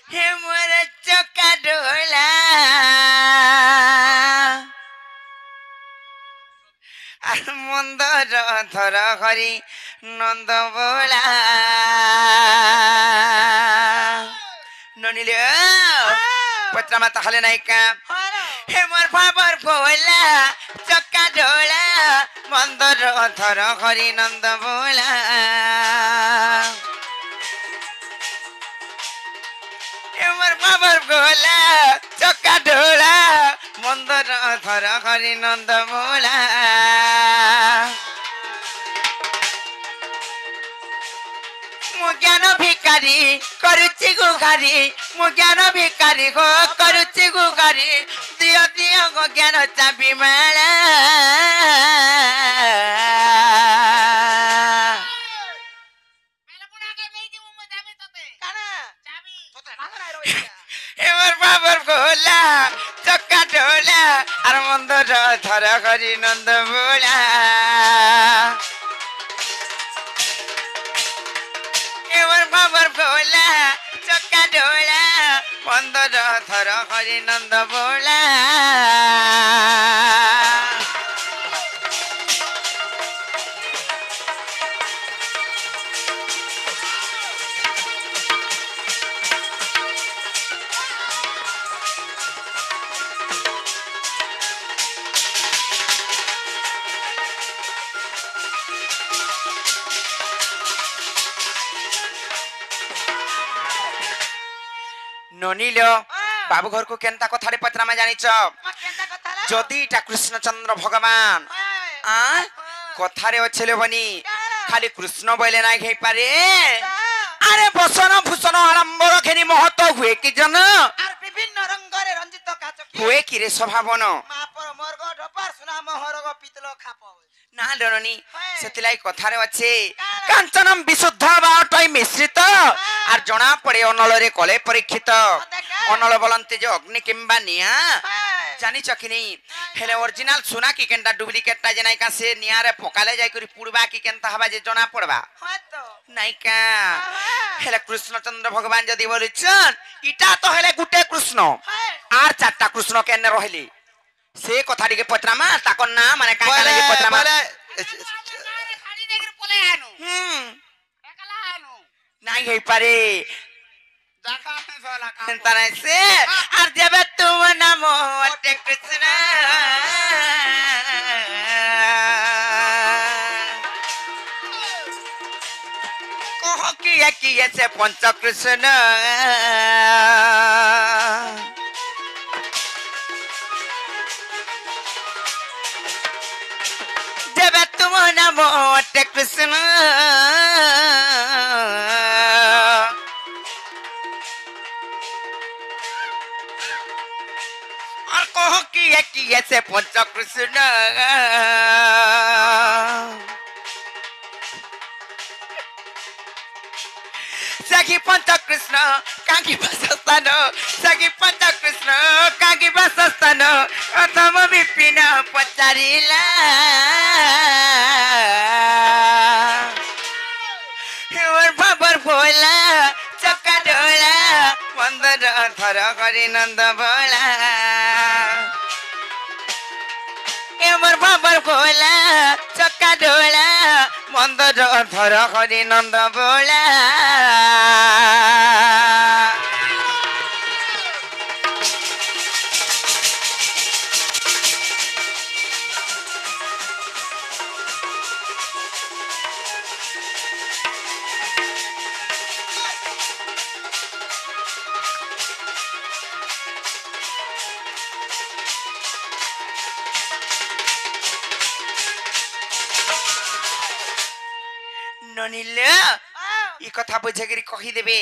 हे मोर चका डोला আর মন্দর ধর হরি নন্দ বোলা ননিলে পত্রামা তাহলে নাইকা হে মোর বাবার ভোলা চকা ডোলা মন্দর ধর হরি নন্দ বোলা হে মোর বাবার ভোলা চকা ডোলা মন্দর ধর হরি নন্দ বোলা মু জ্ঞান ভিকারি করুচি গুহারি মু জ্ঞান ভিকারি গো করুচি গুহারি দিও দিও গো জ্ঞান চাবি মেলা এবার বাবার ভোলা চক্কা ঢোলা আর মন্দর ধর হরি নন্দ বোলা এবার বাবার ভোলা চক্কা ঢোলা মন্দর ধর হরি নন্দ বোলা ননিল বাবু ঘর কু কেনতা কথারে পত্রামা জানিছ যদি এটা কৃষ্ণচন্দ্র ভগবান কথারে অছেলে বনি খালি কৃষ্ণ বলে না ঘেই পারে আরে বসন ভূষণ আড়ম্বর ঘেনি মহত হুয়ে কি জন আর বিভিন্ন রঙরে রঞ্জিত কাচকি হুয়ে কি রে স্বভাবন মাপর মর্গ ঢপার সুনা মহরগ পিতল খাপ না ডরনি সেতিলাই কথারে আছে কাঞ্চনম বিশুদ্ধ বাটই মিশ্রিত আর জনা পড়ে অনলরে কলে পরীক্ষিত অনল বলন্তে যে অগ্নি কিংবা নিয়া জানিছ কি নেই হেলে অরিজিনাল সোনা কি কেনটা ডুপ্লিকেটটা যে নাইকা সে নিয়ারে পকালে যাই করি পুড়বা কি কেনতা হবা যে জনা পড়বা হয়তো নাইকা হেলে কৃষ্ণচন্দ্র ভগবান যদি বলিছেন ইটা তো হেলে গুটে কৃষ্ণ আর চারটা কৃষ্ণ কেন রহিলি সে কথা টিকে পত্রামা তাকর না মানে কাকা লাগে পত্রামা নাই হই পারে তারাইছে আর যাবে তোমার নাম অটে কৃষ্ণ কহ কি আছে পঞ্চ কৃষ্ণ যাবে তোমার নাম অটে কৃষ্ণ আর কহ কি আছে পঞ্চ কৃষ্ণ সখী পঞ্চ কৃষ্ণ কাঙ্কি বাসস্থান সখী পঞ্চ কৃষ্ণ কাঙ্কি বাসস্থান প্রথম বিপিন পচারিলা বাবার ভোলা চকা ডোলা মন্দর ধর হরি নন্দ বোলা এবার বাবার ভোলা চকা ডোলা মন্দর ধর হরি নন্দ বোলা ননিলে ই কথা বুঝেগিরি কহি দেবে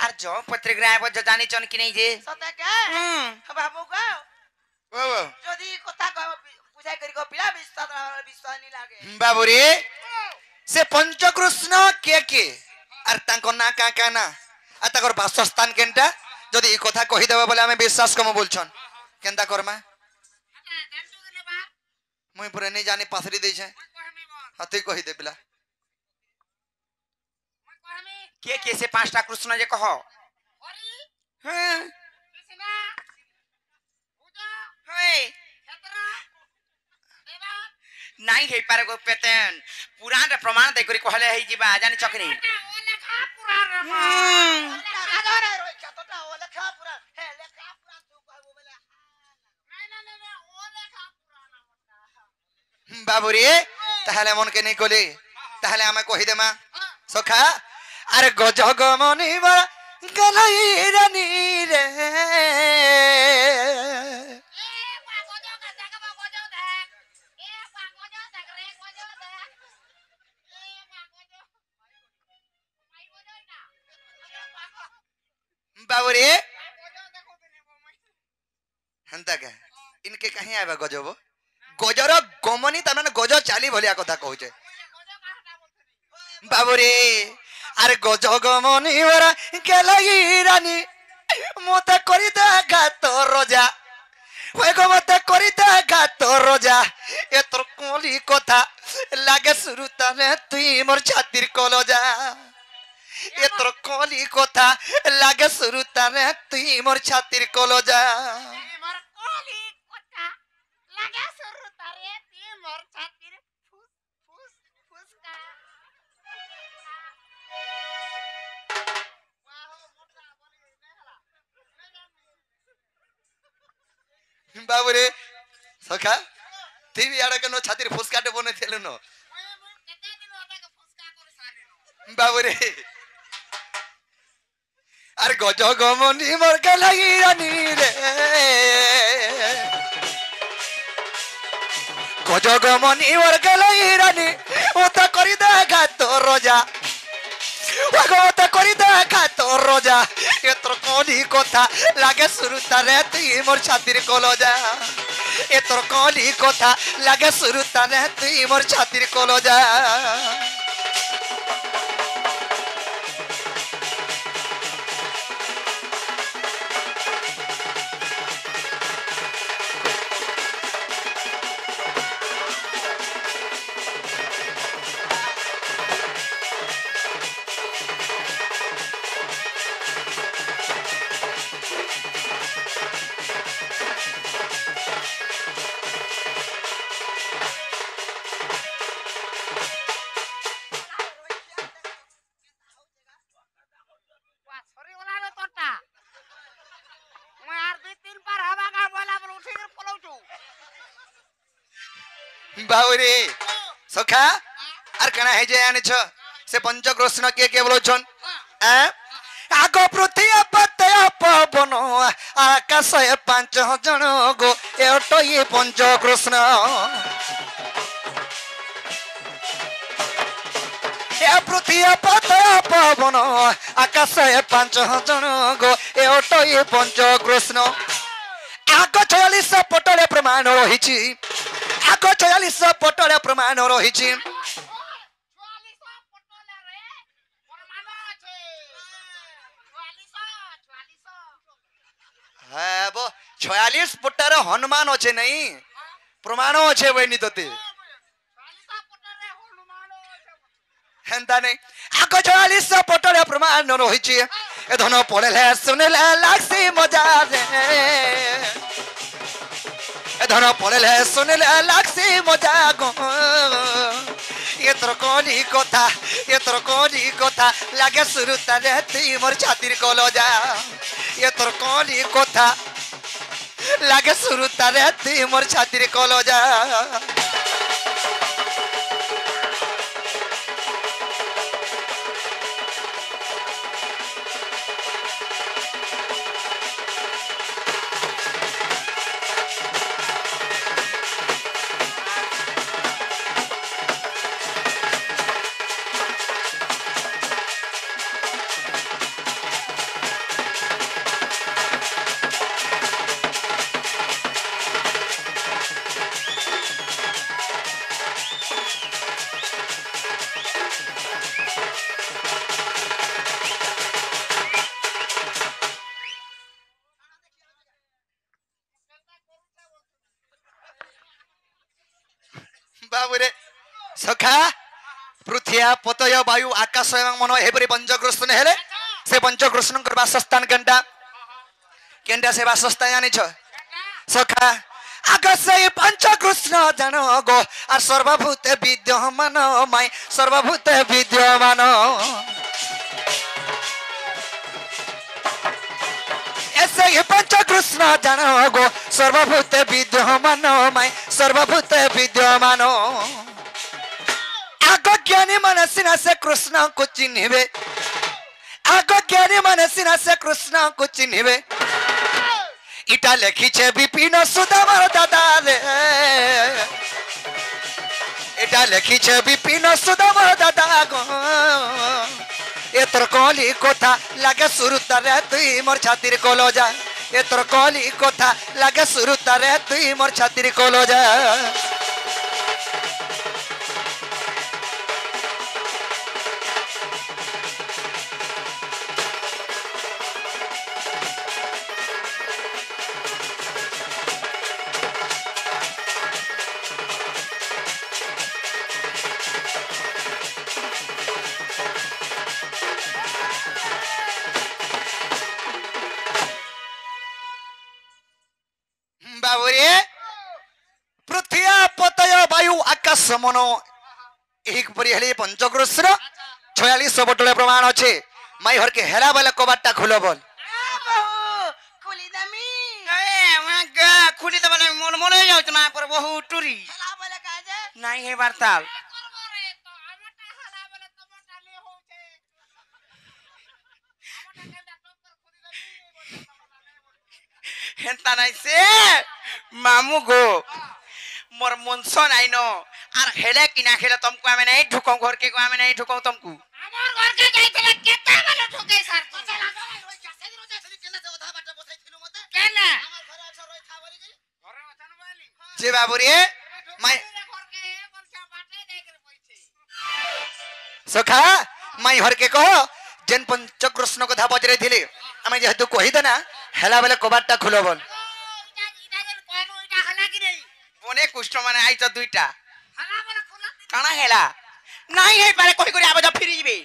আর জ পত্রিকা আইব জানিছন কি নাই যে সতকে বাবু গো যদি কথা বুঝাই করি গো পিলা বিশ্বাস নি লাগে বাবুরে সে পঞ্চকৃষ্ণ কে আর তাঙ্ক না কাকা না আর তাকর বাসস্থান কেনটা যদি এই কথা কহি দেব বলে আমি বিশ্বাস কম বলছন কেনটা করমা মুই পুরে নেই জানি পাথরি দেইছে হাতে কহি দে পিলা কে কে সে পাঁচটা কৃষ্ণ যে কহ হ্যাঁ হ্যাঁ নাই ହେଇପାରେ ଗୋପେତେନ୍ ପୁରାଣରେ ପ୍ରମାଣ ଦେଇକରି କହିଲେ ହେଇଯିବା ଜାଣିଛ କି ନାହିଁ বাবুরে তাহলে মনকে নেই কলি তাহলে আমি কহিদেমা সখা আরে গজগমনি বড় গলাই রানী রে बाबूरे हंता क्या इनके कहीं आएगा गजब गजर गमनी तमने गज चाली भलिया कथा कहूचे बाबूरे अरे गज गमनी वरा केलाई रानी मते करी दे गात रोजा ओए गो मते करी दे गात रोजा ए तोर कोली कथा लागे शुरू तने तुई मोर छातिर कलजा ए तोर कोली कथा लागे शुरू तने तुई मोर छातिर कलजा मोर कोली कोता लागे सुरु तारे ती मोर छातिर फुस फुस फुसका वाहो मोटा बोली नेहला बाबूरे सखा टीवी आड़ा कनो छातिर फुसकाटे बने थेलो न केते दिन ओटा के फुसका करे साने बाबूरे अरे गज गमनी मोर के लगी रानी रे गज गमनी मोर के लगी रानी ओ तो करी दे गात रोजा ओ तो करी दे गात रोजा ए तोर कोली कथा लागे शुरू तारे तुई मोर छातिर कलजा ए तोर कोली कथा लागे शुरू तारे तुई मोर छातिर कलजा वा सरी ओला रे तोटा मैं आर दुई तीन बार हवा का बोला बोल उठी के पलौचू बाबूरे सखा आर कना है जे आने छ से पंचकृष्ण के बोलछन आगो पृथ्वी पते पवन आकाश पांच जन गो एटो ये पंचकृष्ण ए पृथ्वी पते पवन आकाश पांच जन गो एटो ये पंचकृष्ण आगो 46 पटले प्रमाण रहिछि आगो 46 पटले प्रमाण रहिछि 44 पटोला रे मोर मानो আছে 44 हाँ वो 46 पट्टार हनुमान अच्छे नहीं प्रमाण अच्छे वही तोते 44 पटोरे हनुमान আছে हेंता नहीं आगो 46 पट्टार प्रमाण रही ए धन पड़े सुनले लागसी मजा रे ए धन पड़े सुनले लागसी मजा गो ये तोर कोली कथा लागे शुरू तारे तुई मोर छातिर कलजा ये तोर कोली कथा लागे शुरू तारे तुई मोर छातिर कलजा बाबूरे सखा पृथ्वी पतय वायु आकाश एवं मन एपरी पंचकृष्ण हेले से पंचकृष्ण बासस्थान केनटा केनटा सेवा सस्ता जानी छ सखा आग से पंच कृष्ण जान गो और सर्वभूत विद्यमान माई सर्वभूत विद्यमान ऐसे ही पंच कृष्ण जान गो सर्वभूत विद्यमान माई सर्वभूत विद्यमान आग ज्ञानी मनसिना से कृष्ण को चिन्हिबे आग ज्ञानी मनसिना से कृष्ण को चिन्हिबे इटा लिखिछे विपिन सुदामार दादा रे इटा लिखिछे विपिन सुदामार दादा गो ए तोर कली कथा लागे सुरुता रे तुई मोर छातिर कोलो जा ए तोर कली कथा लागे सुरुता रे तुई मोर छातिर कोलो जा पृथ्वी पतय वायु आकाश मन एक परी हेले पंचकृष्ण 46 बटले प्रमाण अच्छे माई हर के हेला वाला कबाटा खुलो बोल खुली दमी खुली तो बने मन मन हो जाउत ना पर बहु टुरी हेला बोले काजे नहीं है वार्ताल हेंता नहीं से मामू गो मोर मुनसो नहीं नो आर हेले कि ना खेले तुमको हमें नहीं ठुकाऊं घर के को हमें नहीं ठुकाऊं तुमको আমার ঘর কে যাইছিলে কেতে বলে ঠকে স্যার কেন जे बाबू रे माई सखा माई हर के कहो जेन पंचकृष्ण कथा पचरे थिले आमे जेहेतु कहि देना हेला बेले कबाटा खुलो बोल बोने कुष्ठ माने आई तो दुईटा काना हेला नहीं है पारे कोई कोई आबे फिरी जीबे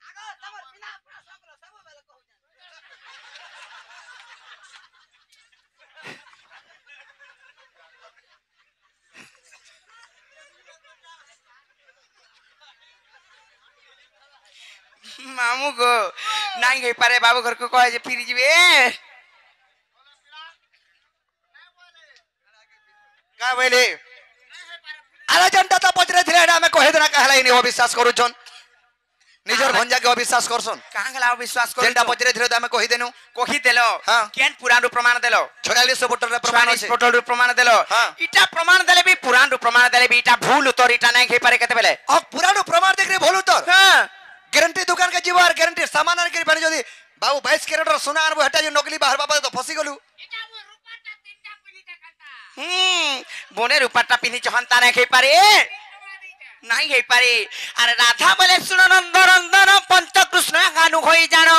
आगो तमर बिना अपना सकलो सब बेले कहू मामू गो नहीं है पारे बाबू घर को कहे जे फिरी जीबे का बोले अरे जनता तो पचरे थिले एडा में कहि देना कहला इनी अविश्वास करू छन निजर भंजा के अविश्वास करसन काहे गला विश्वास कर जनता पचरे थिले तो हमें कहि देनु कोही देलो हाँ। केन पुराण रू प्रमाण देलो 46 बटल रे प्रमाण प्रमाण अछि टोटल रू प्रमाण देलो हाँ। इटा प्रमाण देले भी पुराण रू प्रमाण देले भी इटा भूल उतर इटा नहीं है पारे कते बेले और पुरानो प्रमाण देख रे भोलु तो हां गारंटी दुकान के जीवार गारंटी सामान आन के पानी जदी बाबू 22 कैरेट रो सोना आनबो हटा जो नकली बाहर बाबा तो फसी गलु बोने रूपाटा पिनी चहनता नहीं है पारे नहीं है पारे अरे राधा बोले सुनो नंदन पंच कृष्ण गानु होई जानो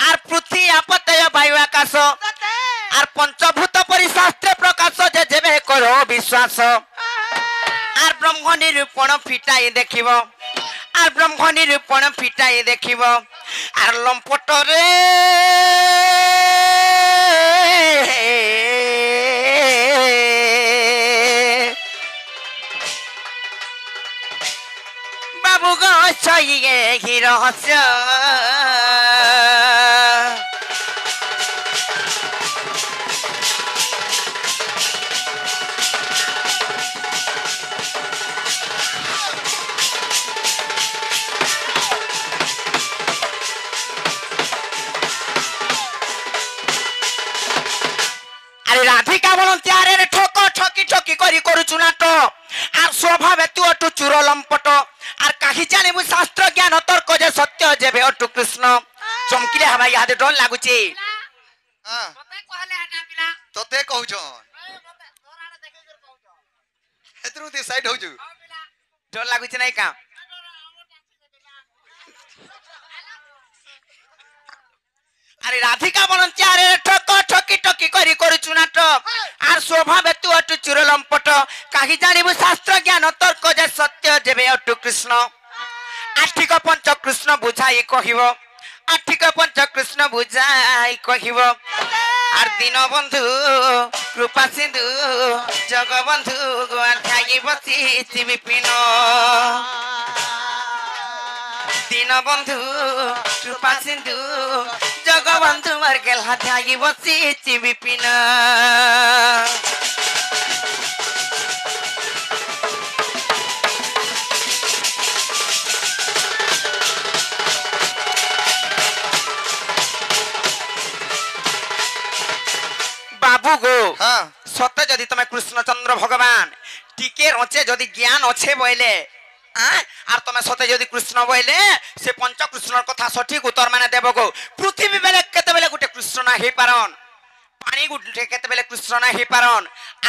आर पृथ्वी आपतय वायु आकाश आर पंचभूत परिशास्त्र प्रकाश जे जेबे करो विश्वास आर ब्रह्म निरूपण फिटाई देखिबो आर ब्रह्म निरूपण फिटाई देखिबो आर लंपट रे बाबू गो छइए ही रहस्य अरे राधिका बोलती अरे ठोक ठकी ठकी करी करूचु नाट आर स्वभाव तू अटु चुर लंपट आर काहि जानिबु शास्त्र ज्ञान तर्क जे सत्य जेबे अटु कृष्ण चमकिले हवा याद डर लागुची हां तते कहले हटा पिला तोते कहू छन मते तोराने देखै कर कहू छ हेतरु ती साइड हो जु पिला डर लागुची नहीं का अरे राधिका बोलती अरे ठक ठकी ठकी करी करूचु नाट आर स्वभाव तू अटु चुर लंपट काहि जानिबु शास्त्र ज्ञान तर्क जे सत्य जेबे अटु कृष्ण आठिक पंच कृष्ण बुझाई कहिबो আঠিক পঞ্চ কৃষ্ণ বুঝাই কহিব আর দীন বন্ধু কৃপা সিন্ধু জগবন্ধু ঠাই বসিছি বিপিন দীন বন্ধু কৃপা সিন্ধু জগবন্ধু আর গেলা ঠাই বসিছি বিপিন বাবু গো হ্যাঁ সত্য যদি তুমি কৃষ্ণচন্দ্র ভগবান টিকে রচে যদি জ্ঞান অছে বইলে আর তুমি সতে যদি কৃষ্ণ বইলে সে পঞ্চ কৃষ্ণর কথা সঠিক উত্তর মানে দেব গো পৃথিবী বেলে কেতেবেলে গোটে কৃষ্ণ না হই পারন পানি গুটে কেতেবেলে কৃষ্ণ না হই পারন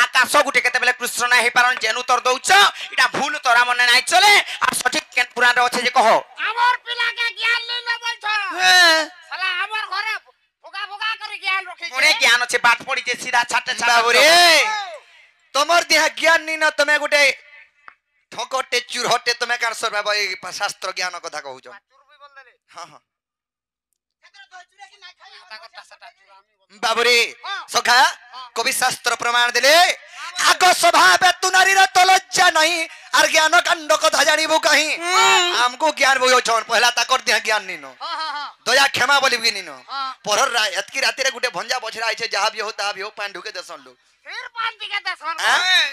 আকাশ গুটে কেতেবেলে কৃষ্ণ না হই পারন যেন উত্তর দউছ এটা ভুল তোরা মনে নাই চলে আর সঠিক কেন পুরাণে আছে যে কহ আমার পিলাকে জ্ঞান লইলে বলছ হ্যাঁ শালা আমার ঘরে ভোগা ভোগা করে জ্ঞান রাখিছে মনে জ্ঞান আছে বাট পড়িছে সিধা ছাটে বাবুরে তোমার দেহা জ্ঞান নি না তুমি গোটে ঠকটে চুরহটে তুমি কার সর বাবা এই শাস্ত্র জ্ঞান কথা কହୁଛ চুরবি বললে হ্যাঁ হ্যাঁ সেতর দই চুরা কি না খাই কথা কথা সেটা চুরা আমি বল বাবুরে সখা কবি শাস্ত্র প্রমাণ দিলে আগ স্বভাবে তু নারীর তো লজ্জা নাই আর জ্ঞান কাণ্ড কথা জানিবু কাহি আমকু জ্ঞান বইছন পহলা তাকর দেহা জ্ঞান নিনো हां हां हां দয়া ক্ষমা বলিবি নিনো हां পরর এতকি রাতিরে গুটে ভঞ্জা বছরা আইছে যাহা বি হো তাহা বি হো পান ঢুকে দেসন লোক फिर पान दिखे दसन হ্যাঁ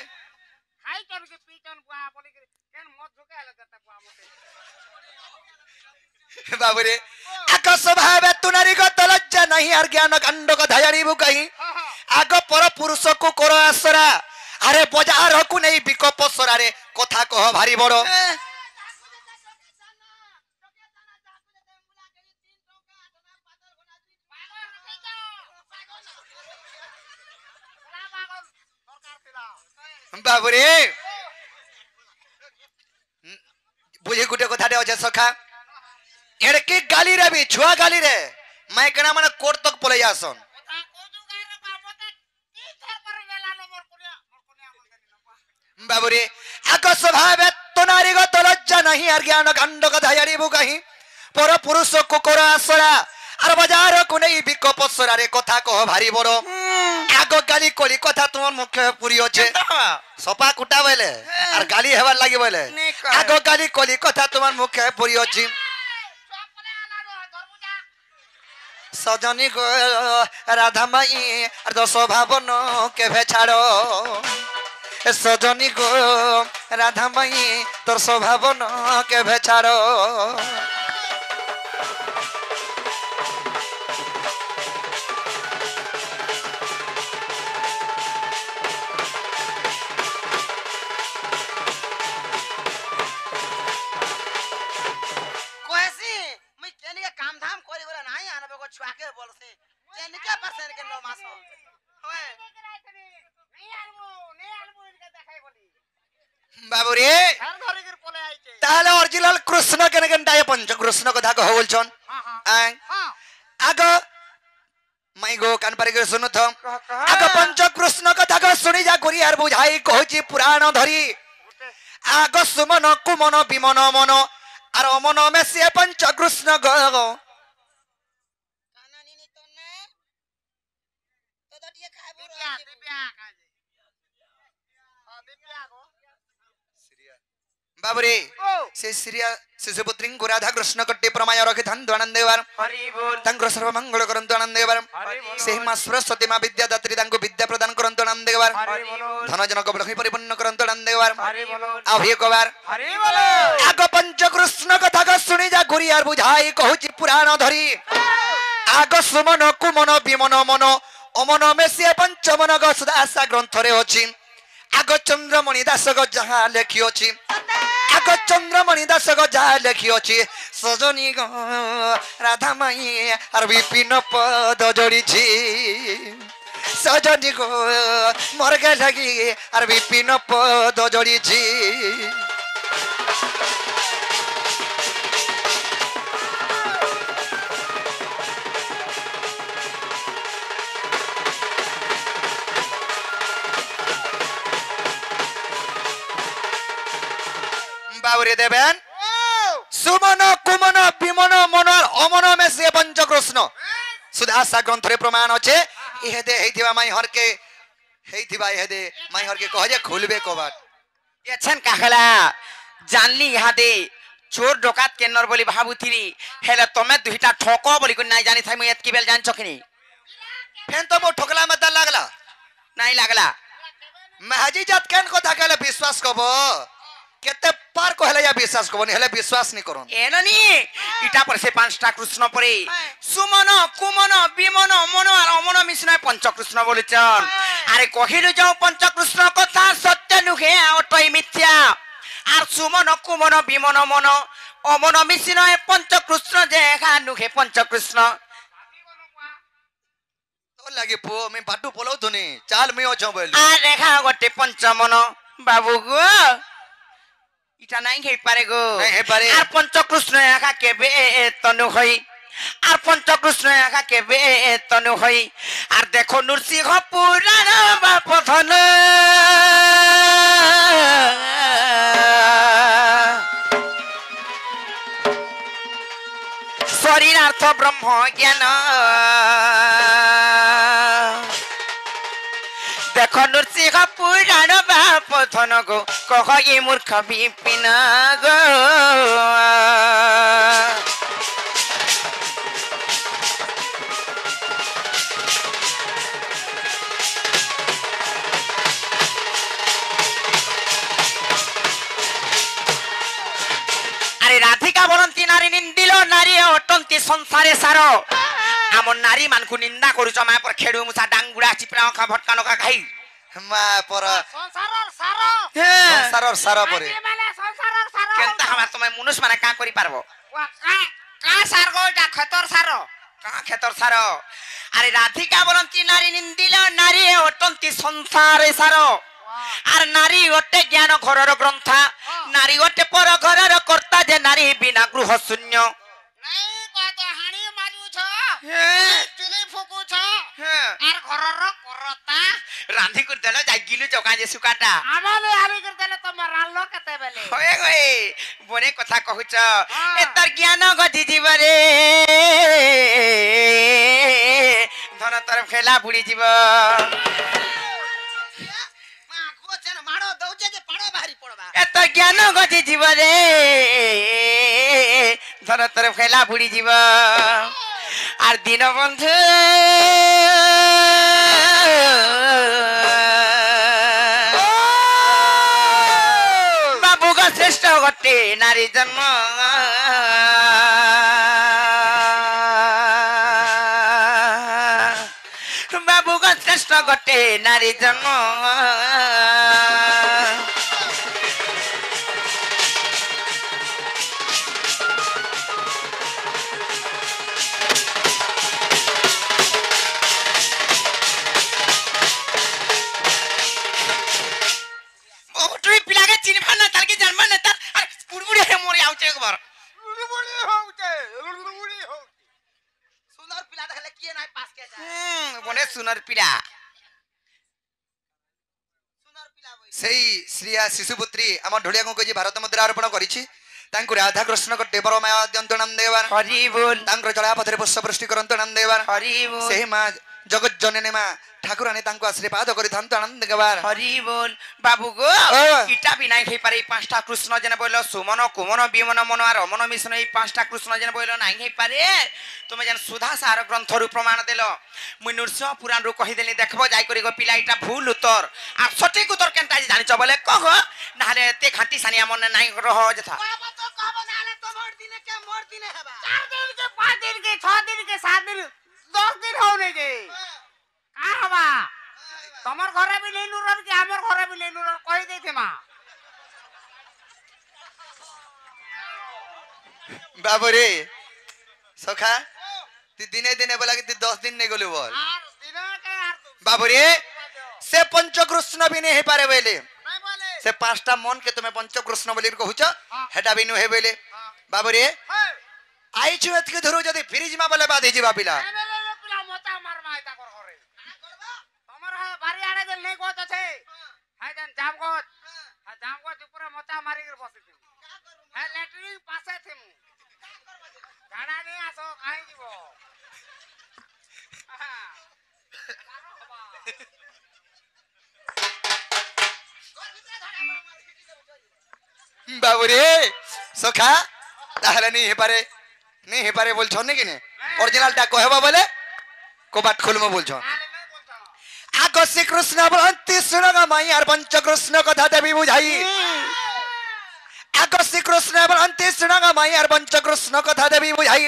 खाई कर के पीटन बुआ बोली के केन मत झुके आले देता बुआ मते বাবুরে আগ স্বভাবে তু নারী তো লজ্জা নাই আর জ্ঞান কাণ্ড কথা জানিবু কাহি हां हां আগ পর পুরুষ কু কর আসরা আরে বজার হকু নেই বিকপ সরারে কথা কহ ভারি বড় বাবুরে বুঝে গুটে কথাটা আছে সখা এড়কি গালি রে বি ছুয়া গালি রে মাই কেনা মানে কোর্ট তক পলে যাসন বাবুরে আগ স্বভাবে তো নারী গত লজ্জা নাহি আর জ্ঞান কাণ্ড কথা জানিবু কাহি পর পুরুষ কুকুর আসরা আর বাজার কো নেই বিকপ সরারে কথা কহ ভারি বড় আগ গালি কলি কথা তোমার মুখে পুরি আছে সপা কুটা বলে আর গালি হেবার লাগি বলে আগ গালি কলি কথা তোমার মুখে পুরি আছে সজনী গো রাধা মাই আর দশ ভাবন কেভে ছাড় সজনী গো রাধা মাই তোর স্বভাবন কেভে ছাড় কইছি মুই কেনিকে কাম ধাম করি করে নাই আনবে কো ছুয়াকে বলছে কেনিকে পারছেন কে নো মাস হয় বাবুরে घर धरे के पले आइছে তাহলে অরিজিনাল কৃষ্ণ কেন কেন তাই পঞ্চ কৃষ্ণ কথা কহ বলছন हां हां আই हां আগ মাই গো কান পারি করে শুনো তো আগ পঞ্চ কৃষ্ণ কথা কহ শুনি যা করি আর বুঝাই কহছি পুরাণ ধরি আগ সুমন কুমন বিমন মন আর অমন মেসিয়ে পঞ্চ কৃষ্ণ গো কানা নিনি তো না তো তো দিয়ে খাইবো दिव्या दिव्या काजे हां दिव्या गो বাবুরে ओ সে শ্রিয়া শিশুপুত্রী রাধা কৃষ্ণ কট্টি প্রমায় রখে ধান আনন্দ দেবার হরি বল তাঙ্কর সর্বমঙ্গল করন্তু আনন্দ দেবার সেই মা সরস্বতী মা বিদ্যা দাত্রী তাঙ্কু বিদ্যা প্রদান করন্তু আনন্দ দেবার হরি বল ধন জনক লক্ষ্মী পরিপূর্ণ করন্তু আনন্দ দেবার হরি বল আভিয়ে কবার হরি বল আগ পঞ্চ কৃষ্ণ কথা ক শুনি যা ঘুরি আর বুঝাই কহুছি পুরাণ ধরি আগ সুমন কুমন বিমন মন অমন মেসিয়ে পঞ্চমন গ সুদাসা গ্রন্থরে অছি আগ চন্দ্রমণি দাস গ যাহা লেখি অছি আগ চন্দ্রমণি দাস গ যাহা লেখি অছি সজনী গ রাধা মাই আর বিপিন পদ জড়িছি সজনী গো মরগে লাগি আর বিপিন পদ জড়িছি বাবুরে দেবেন সুমন কুমন বিমন মন অমন মেসে পঞ্চকৃষ্ণ সুদাসা গ্রন্থরে প্রমাণ আছে ইহেদে হেইথিবা মাই হরকে হেইথিবা ইহেদে মাই হরকে কহ যে খুলবে কবাট এছেন কাহলা জানলি ইহাদে চোর ডকাত কেন্নর বলি ভাবুথিরি হেলে তুমি দুইটা ঠক বলি কই নাই জানি থাই মই এত কি বেল জানছ কিনি ফেন তো মো ঠকলা মত লাগলা নাই লাগলা মেহাজি জাত কেন কথা কেলে বিশ্বাস কব কেতে পার কহলে या বিশ্বাস কব নি হেলে বিশ্বাস নি করন এননি ইটা পরে সে পাঁচটা কৃষ্ণ পরে সুমন কুমন বিমন মন আর অমন মিশনায় পঞ্চকৃষ্ণ বলেছেন আরে কহিলু যাও পঞ্চকৃষ্ণ কথা সত্য নুহে অটই মিথ্যা আর সুমন কুমন বিমন মন অমন মিশনায় পঞ্চকৃষ্ণ যে একা নুহে পঞ্চকৃষ্ণ তো লাগি পো আমি বাটু পলও ধনি চাল মি অছ বলি আর রেখা গটে পঞ্চমন বাবু গো ইটা নাই হেই পারে গো নাই হেই পারে। আর পঞ্চকৃষ্ণ একা কেবে তনু হই আর পঞ্চকৃষ্ণ একা কেবে তনু হই আর দেখো নৃসিংহ পুরাণ বাপধন শরীরার্থ ব্রহ্ম জ্ঞান দেখো নৃসিংহ পুরাণ বাপধন গো কহ ই মূর্খ বিপিন গো আরে রাধিকা বলন্তি নারী নিন্দিল নারী অটন্তি সংসারে সার আমার নারী মানকু নিন্দা করুছ মা পর খেড়ু মুসা ডাঙ্গুড়া চিপড়া খা ভটকা নকা খাই মা পর সংসারর সার সংসারর সারা পরে আগে মানে সংসারর সার কেনতা আমার তুমি মনুষ মানে কা করি পারবো কা সার গোটা ক্ষতর সার কা ক্ষেতর সার আরে রাধিকা বলন্তি নারী নিন্দিল নারী অটন্তি সংসারে সার আর নারী অটে জ্ঞান ঘরর গ্রন্থা নারী অটে পর ঘরর কর্তা যে নারী বিনা গৃহ শূন্য নাই কত হাড়ি মারুছ হ্যাঁ চুলি ফুকুছ হ্যাঁ আর ঘরর করতা রান্ধি করে দেল যাই গিলু চকা যে সুকাটা আমালে হাবি করে দেলে তোমার রাল্লো কেতে বেলে হয়ে গয়ে বনে কথা কহুছ এ তার জ্ঞান গজি জীবরে ধন তর ফেলা বুড়ি জীব মা কোচেন মাড়ো দউছে যে পাড়ো বাহারি পড়বা এ তার জ্ঞান গজি জীবরে ধন তর ফেলা বুড়ি জীব আর দীনবন্ধু বাবু গো শ্রেষ্ঠ গটে নারী জন্ম বাবু গো শ্রেষ্ঠ গটে নারী জন্ম তুই পিলাকে চিনবা না তার কি জানবা না তার আর পুরপুরি হে মরে আউছে একবার সুন্দর পিলা দেখলে কি নাই পাস কে যায় বনে সুনার পিলা সুন্দর পিলা বই সেই শ্রিয়া শিশুপুত্রী আমার ঢোলিয়াকে কইছি ভারত মুদ্রা অর্পণ করিছি তাঙ্কু রাধা কৃষ্ণ কটে পরমায়া অদ্যন্ত নাম দেবার হরি বল তাঙ্কর জଳାପଥରେ ପୁଷ୍ପ ବୃଷ୍ଟି କରନ୍ତୁ ନାମ ଦେବାର হরি বল ସେହି ମା ଜଗତ ଜନନୀ ମା ଠାକୁରାଣୀ ତାଙ୍କୁ ଆଶୀର୍ବାଦ କରିଥାନ୍ତୁ ଆନନ୍ଦ ଦେବାର হরি বল বাবু গো ও। ইটা বিনাই হই পারে এই পাঁচটা কৃষ্ণ যেন বইল সুমন কুমন বিমন মন আর অমন মিশন এই পাঁচটা কৃষ্ণ যেন বইল নাই হই পারে তুমি যেন সুধা সার গ্রন্থরু প্রমাণ দেল মুই নৃসিংহ পুরাণ রু কহি দেলি দেখব যাই করি গো পিলা এটা ভুল উত্তর আর সঠিক উত্তর কেনটা জানিছ বলে কহ নাহলে তে খাঁটি সানিয়া মনে নাই রহ যথা কব তো কব নালে তোমার দিনে কে মোর দিনে হেবা 4 दिन के 5 दिन के 6 दिन के 7 दिन 10 दिन होने के का हवा তোমার ঘরে বি লেনু রব কি আমার ঘরে বি লেনু রব কই দেইতে মা ବାବୁରେ ସଖା ତୁ ଦିନେ ଦିନେ ବୋଲା କି ତୁ 10 ଦିନ ନେ ଗଲୁ ବୋଲ আর দিন কে আর ବାବୁରେ ସେ ପଞ୍ଚକୃଷ୍ଣ ବି ନେ ହେଇପାରେ ବୋଇଲେ নাই বলে ସେ ପାଞ୍ଚଟା ମନ କେ ତୁମେ ପଞ୍ଚକୃଷ୍ଣ ବୋଲି କହୁଛ ହେଟା ବି ନୁହେଁ ବୋଇଲେ ବାବୁରେ হ্যাঁ ଆଇଛୁ ଏତିକି ଧରୁ ଯଦି ଫିରି ଯିମା ବୋଲେ ବାଦ ହେଇଯିବା ପିଲା এবেলে পিলা মতা মার মাই তা কর ঘরে তোমার বাড়ি আড়ে যে নেই কত আছে হ্যাঁ জান জামগত হ্যাঁ জামগত উপরে মতা মারি বসিতে হ্যাঁ ল্যাট্রিন পাশে থেমু ଝାଡ଼ା ନେଇ ଆସ କାହିଁ ଯିବ বাবুরে সখা তাহলে নি হেপারে বলছ নাকি নে অরিজিনালটা কহবা বলে কবাট খুলমো বলছ আগ শ্রীকৃষ্ণ বলন্তি শুনগ মাই আর পঞ্চকৃষ্ণ কথা দেবী বুঝাই আগ শ্রীকৃষ্ণ বলন্তি শুনগ মাই আর পঞ্চকৃষ্ণ কথা দেবী বুঝাই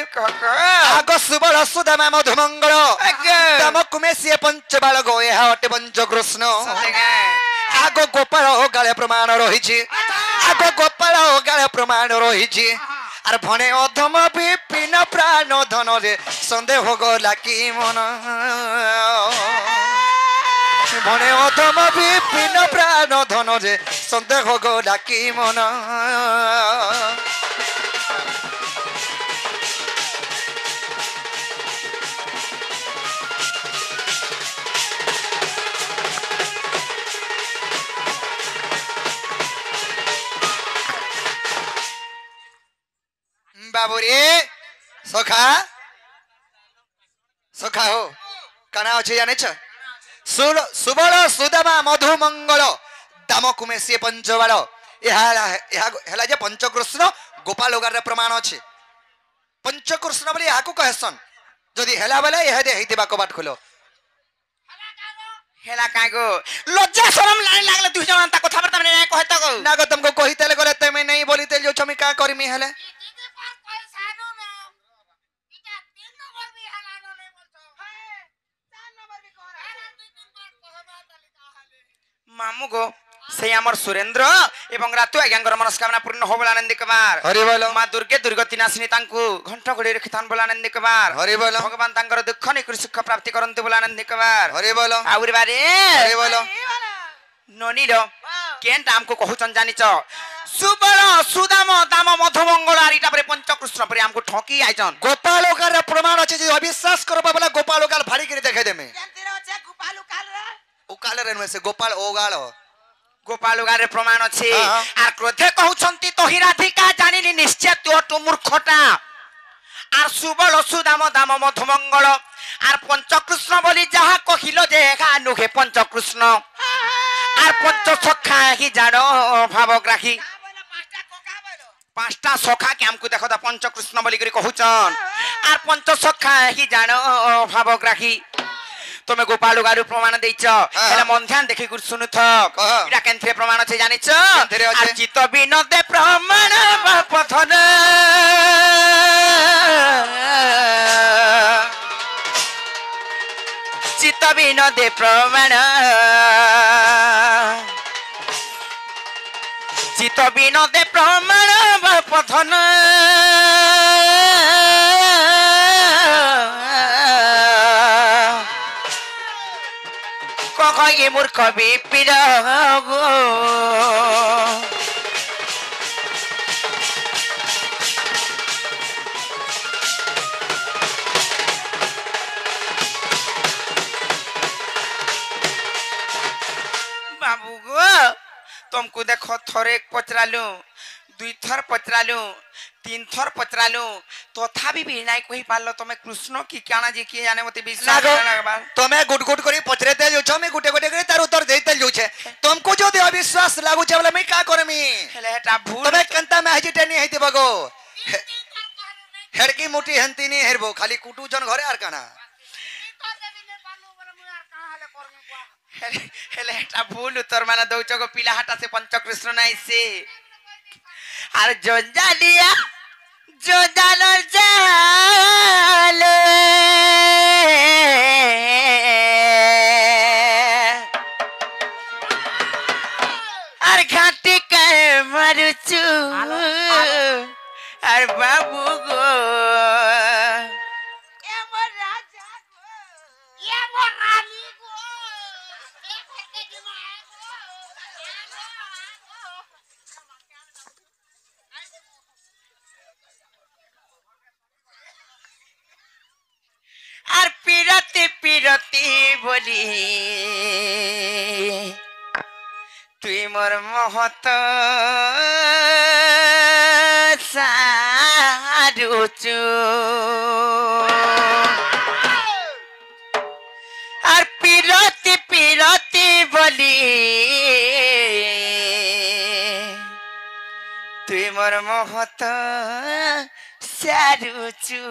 আগ সুবল সুদামা মধুমঙ্গল দাম কুমেশিয়ে পঞ্চবাল গো এহা অটে পঞ্চকৃষ্ণ আগ গোপাল ও গালে প্রমাণ রহিছি আগ গোপাল ও গালে প্রমাণ রহিছি আর ভনে অধম বিপিন প্রাণ ধনরে সন্দেহ গলা কি মন ভনে অধম বিপিন প্রাণ ধনরে সন্দেহ গলা কি মন বাবুরে সখা সখা হো কানা আছে জানেছ সুবল সুদামা মধুমঙ্গল দাম কুমেশিয়ে পঞ্চবাল হেলা যে পঞ্চকৃষ্ণ গোপাল ওগারে প্রমাণ আছে পঞ্চকৃষ্ণ বলে ইয়াকু কহেসন যদি হেলা বেলে এহে হইতিবা কবাট খুলো হেলা কাই গো লজ্জা শরম লাগলে দুই জন তা কথা বার্তা নাই কইতা গো না গো তুমको কহিতেলে গলে তুমি নাই বলিতে जो छमी का करमी हेले মামু গো সেই আমার সুরেন্দ্র এবং রাতু আজ্ঞাঙ্গর মনস্কামনা পূর্ণ হো বলে আনন্দ কুমার হরি বল মা দুর্গে দুর্গতি নাশিনী তাঙ্কু ঘণ্ট ঘড়ি রেখিথান বলে আনন্দ কুমার হরি বল ভগবান তাঙ্কর দুঃখ নিকুর সুখ প্রাপ্তি করন্তে বলে আনন্দ কুমার হরি বল আউরি বারে হরি বল ননিল কেনটা আমকো কহুচন জানিছ সুবল সুদাম দাম মধুমঙ্গল আর ইটা পরে পঞ্চকৃষ্ণ পরে আমকো ঠকি আইছন গোপাল ওগার প্রমাণ আছে যে অবিশ্বাস করবা বলে গোপাল ওগাল ভাড়ি করে দেখে দেমে কেনতির আছে গোপাল উকাল রে উকাল রে নছে গোপাল ওগাল গোপাল ওগারে প্রমাণ আছে হ্যাঁ। আর ক্রোধে কহুচন্তি তহিরাধিকা জানিনি নিশ্চয় তুই মূর্খটা আর সুবল সুদাম দাম মধুমঙ্গল আর পঞ্চকৃষ্ণ বলি যাহা কহিল যে একা নুহে পঞ্চকৃষ্ণ আর পঞ্চসখা কি জানো ভাবগ্রাহী পাঁচটা সখা কে আমকু দেখো দা পঞ্চকৃষ্ণ বলি করে কহুচন আর পঞ্চসখা কি জানো ভাবগ্রাহী তুমি গোপাল গারু প্রমাণ দেইছ হেলে মন ধ্যান দেখি গুর শুনু থক এটা কেনথে প্রমাণ আছে জানিছ আর চিত বিনোদে প্রমাণ পথন চিত বিনোদে প্রমাণ চিত বিনোদে প্রমাণ পথন কই মূর্খ বিপিন बाबू गो तुमको देखो थोड़े पचरालू दुई थर पचरालू तीन थर पचरालू तथापि भी नहीं कहि पारलो तमे कृष्ण की काना जी की जाने मते विश्वास लगबा तमे गुट गुट करी पचरेते जो छ मैं गुटे गुटे करी तार उत्तर देते जो छे तुमको जो दे अविश्वास लागु छे बोले मैं का करमी हेले हेटा भूल तमे कंता में हजिटे नहीं हेति बगो हेड़की मुठी हंती नहीं हेरबो खाली कुटू जन घरे आर काना हेले हेटा भूल उत्तर माने दउच गो पिला हाटा से पंचकृष्ण नाइ से আর জঞ্জালিয়া জঞ্জালর জালে আর ঘাটে কায় মারুচু আর বাবু গো এমন রাজা গো এমন রানী গো আর পিরতে পিরতে বলি তুই মোর মহত সার সারুচু আর পিরতি পিরতি বলি তুই মোর মহত সারুচু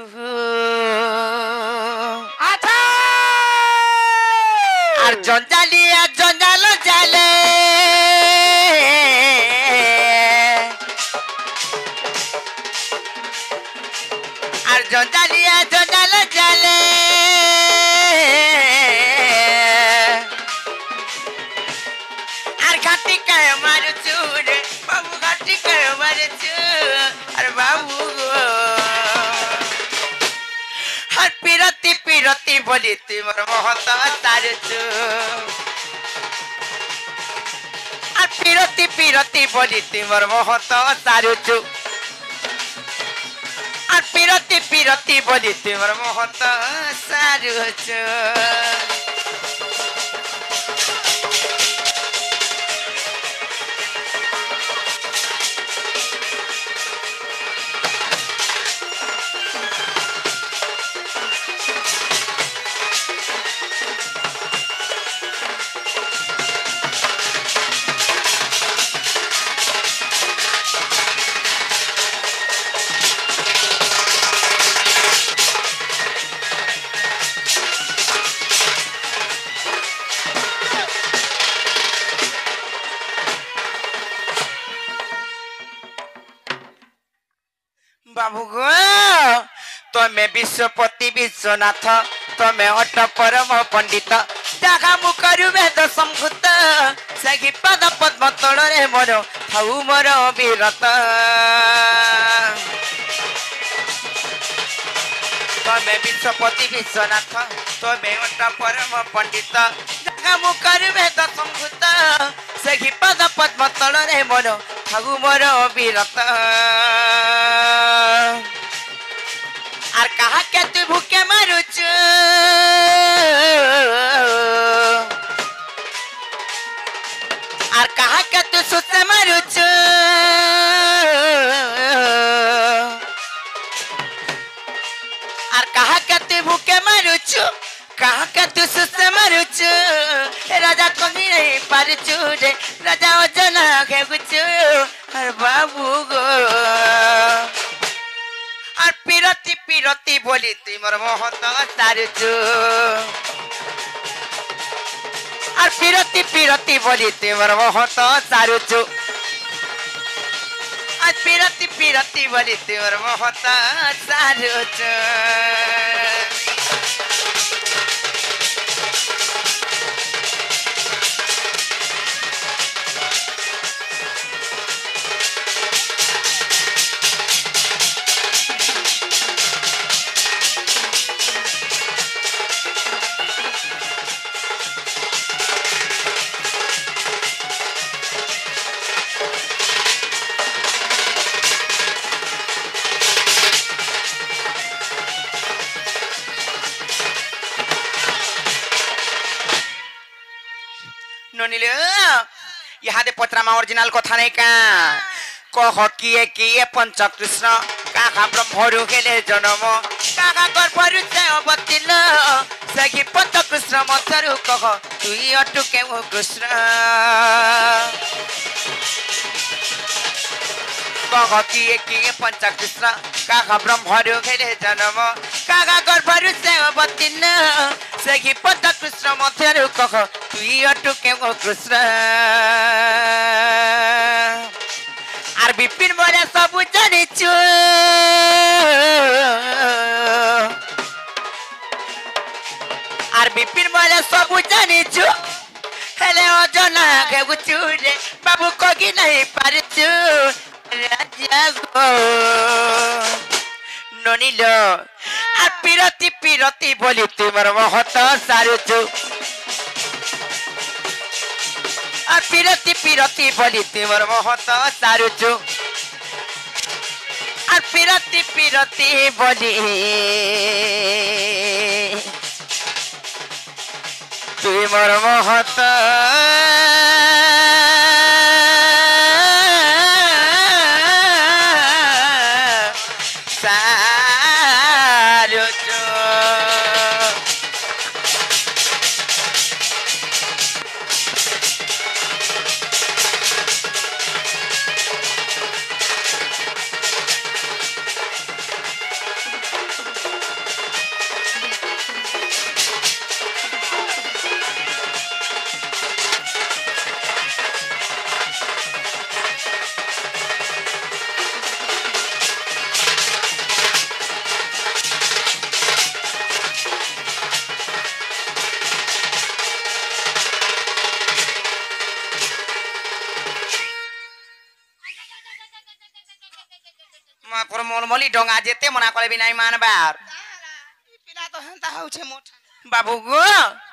আচ্ছা আর জঞ্জালিয়া জঞ্জাল জালে আর জঞ্জালিয়া জঞ্জাল জালে আর ঘাটি কায় মারুচু রে বাবু ঘাটি কায় মারুচু আর বাবু গো আর পিরতি পিরতি বলি তুই মোর মহত সারুচু আর পিরতি পিরতি বলি তুই মোর মহত সারুচু আর পিরতি পিরতি বলি তুই মোর মহত সারুচু বাবু গো তুমি বিশ্বপতি বিশ্বনাথ তুমি অট পরম পণ্ডিত দেখা মুখରୁ বেদ ସମ୍ଭୂତ ସେହି ପାଦ ପଦ୍ମ ତଳରେ ମୋର ଥାଉ ମୋର ବିରତ তুমি বিশ্বপতি বিশ্বনাথ তুমি অট পরম পণ্ডিত দেখা মুখରୁ বেদ ସମ୍ଭୂତ ସେହି ପାଦ ପଦ୍ମ ତଳରେ ମୋର ଥାଉ ମୋର ବିରତ আর কাহাকে তুই ভুকে মারুচু আর কাহাকে তুই সুতে মারুচু আর কাহাকে তুই ভুকে মারুচু কাহাকে তুই সুতে মারুচু রাজা কহি নাই পারুচু রে রাজা ওজন খেগুচু আর বাবু গো আর পিরতি পিরতি বলি তুই মোর মহত সারুচু আর পিরতি পিরতি বলি তুই মোর মহত সারুচু আর পিরতি পিরতি বলি তুই মোর মহত সারুচু ননিলে ইহাদে পত্রামা অরিজিনাল কথা নাই কা কহ কিয়ে কিয়ে পঞ্চকৃষ্ণ কাহা ব্রহ্মরু হেলে জনম কাহা গর্ভরু সে অবতীর্ণ সেই পঞ্চকৃষ্ণ মধ্যরু কহ তুই অটু কেউ কৃষ্ণ কহ কিয়ে কিয়ে পঞ্চকৃষ্ণ কাহা ব্রহ্মরু হেলে জনম কাহা গর্ভরু সে অবতীর্ণ সেই পঞ্চকৃষ্ণ মধ্যরু কহ তুই অটু কেউ কৃষ্ণ আর বিপিন বলে সবু জানিছু আর বিপিন বলে সবু জানিছু হেলে অজনা খেগুছু রে বাবু কগি নাই পারিছু রাজা গো ননিল আর পিরতি পিরতি বলি তোমার মহত সারুছু আর পিরতি পিরতি বলি তোমার মহত সারুছু আর পিরতি পিরতি বলি তোমার মহত সারুছু निर्मली डंगा जेते मना कले भी नहीं मानबार पिला तो हेंता होछे मोठ बाबू गो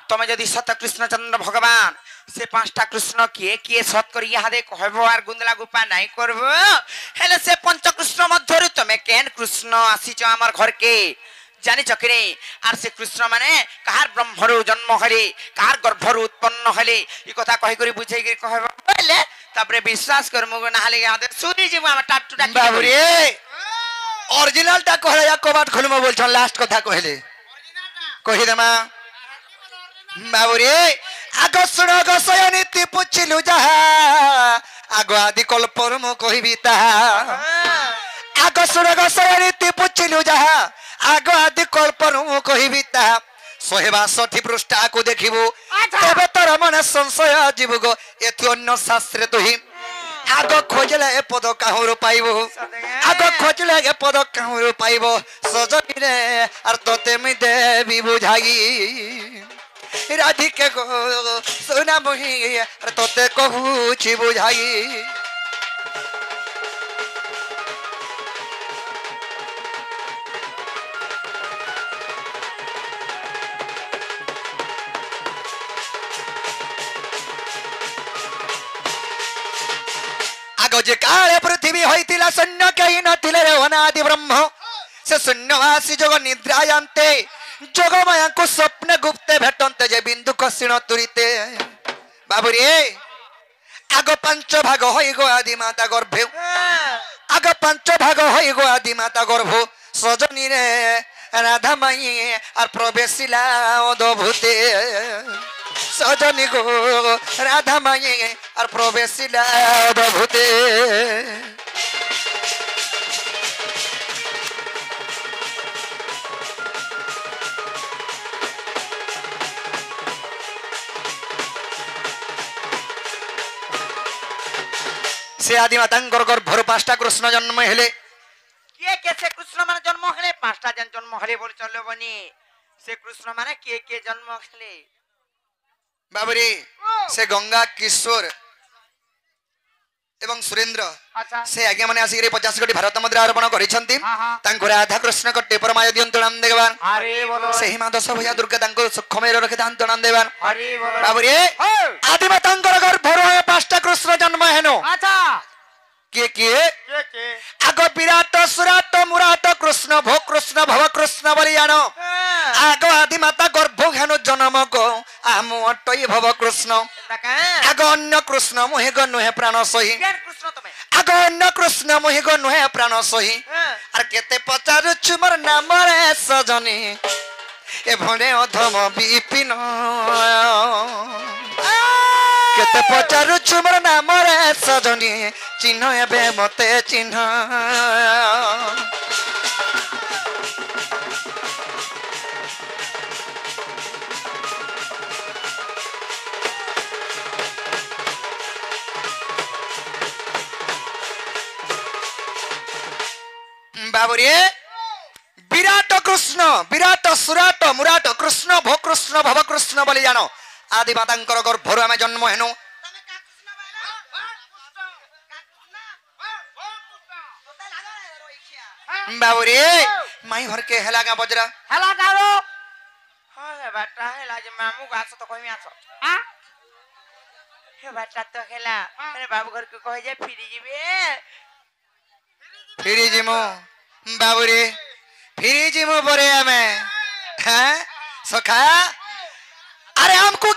तमे जदि सत कृष्णचंद्र भगवान से पांचटा कृष्ण किए किए सत करी इहादे कहबो आर गुंदला गुपा नहीं करबो हेले से पंच कृष्ण मध्यरु तमे केन कृष्ण आसीच हमर घर के जानि चकरे आर से कृष्ण माने कार ब्रह्मरु जन्म हले कार गर्भरु उत्पन्न हले ई कथा कहि करी बुझाई करी कहबो बोले तापरे विश्वास करमु नाले इहादे सुनी जीव हम टाटू टाटू बाबू रे ओरिजिनल टा कहले या कबाट खोलमा बोलछन लास्ट कथा कहले कहि देमा बाबू रे आग सुन गसय नीति पुछिलु जहा आग आदि कल्पर मु कहिबि ताहा आग सुन गसय नीति पुछिलु जहा आग आदि कल्पर मु कहिबि ताहा 162 पृष्ठा को देखिबो तबे तोर मन संशय जीव गो एथि अन्य शास्त्र तुहि आग खोजले ए पद काहुर पाइबो आग खोजले ए पद काहुर पाइबो सजनी रे आर तोते मि देबी बुझाई राधिके गो सोना मोही आर तोते कहूची बुझाई आगो जे काले पृथ्वी होइतिला शून्य कहि नथिले रे अनादि ब्रह्म से शून्यवासी जग निद्रायन्ते जगमाया को स्वप्न गुप्ते भेटन्ते जे बिंदु कसिण तुरिते बाबू रे आगो पांच भाग होई गो आदि माता गर्भे आगो पांच भाग होई गो आदि माता गर्भ सजनी रे राधा माई आर प्रवेशिला अद्भुते सजनी गो राधा माई आर प्रवेशिला अद्भुते से आदि मातांकर गर्भर पांचटा कृष्ण जन्म हेले के से कृष्ण माने जन्म हले पांचटा जन जन्म हले बोल चलो बनी से कृष्ण माने के जन्म हले बाबरी से गंगा किशोर एवं सुरेंद्र अच्छा से आज्ञा माने आसी 50 कोटी भारत मुद्रा अर्पण करिसंती तांको राधा कृष्ण कट्टे परमाय दियंतु नाम देवान हरि बोलो सही मां 10 भैया दुर्गा तांको सुखमेर रखे दान नाम देवान हरि बोलो बाबरी आदि मातांकर गर्भर पांचटा कृष्ण जन्म हेनो अच्छा के के आग विराट सुराट मुराट कृष्ण भो कृष्ण भव कृष्ण बलियानो आग आदि माता गर्भ घेनु जन्म गो आमु अटई भव कृष्ण आग अन्य कृष्ण मोहि ग नुहे प्राण सही कृष्ण तमे आग अन्य कृष्ण मोहि ग नुहे प्राण सही आर केते पचारु चुमर नाम रे सजनी ए भणे अधम विपिन केते पचारु चुमर नाम रे सजनी चिन्ह एबे मते चिन्ह बाबुरे विराट कृष्ण विराट सुराट मुराट कृष्ण भो कृष्ण भव कृष्ण बोली जानो आदि मातांकर गर्भरु आमे जन्म हेनु बाबुरे माई घर के हेला गा बजरा हेला गारो हां बाटा हेला जे मामू गास तो कहिमी आछो हां हे बाटा तो हेला अरे बाबू घर के कहि जे फिरी जिबे फिरी जिमु बाबुरे फिरी जिमु परे आमे हैं सखा अरे हमको